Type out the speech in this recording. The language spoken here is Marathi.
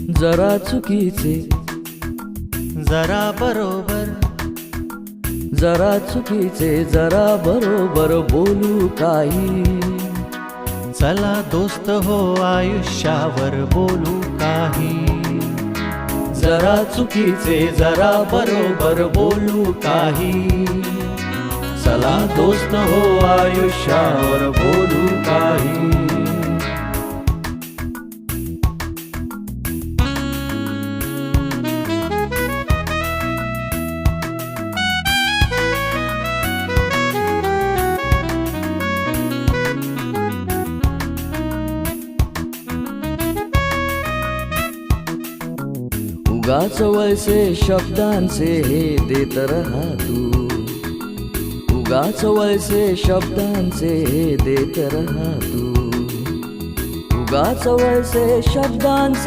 जरा चुकीचे जरा बरोबर, जरा चुकीचे जरा बरोबर बोलू काही. चला दोस्त हो आयुष्यावर बोलू काही. जरा चुकीचे जरा बरोबर बोलू काही. चला दोस्त हो आयुष्यावर बोलू काही. उगाच वळसे शब्दांचे हे देत राहा तू. उगाच वळसे शब्दांचे हे देत राहा तू. उगाच वळसे शब्दांचे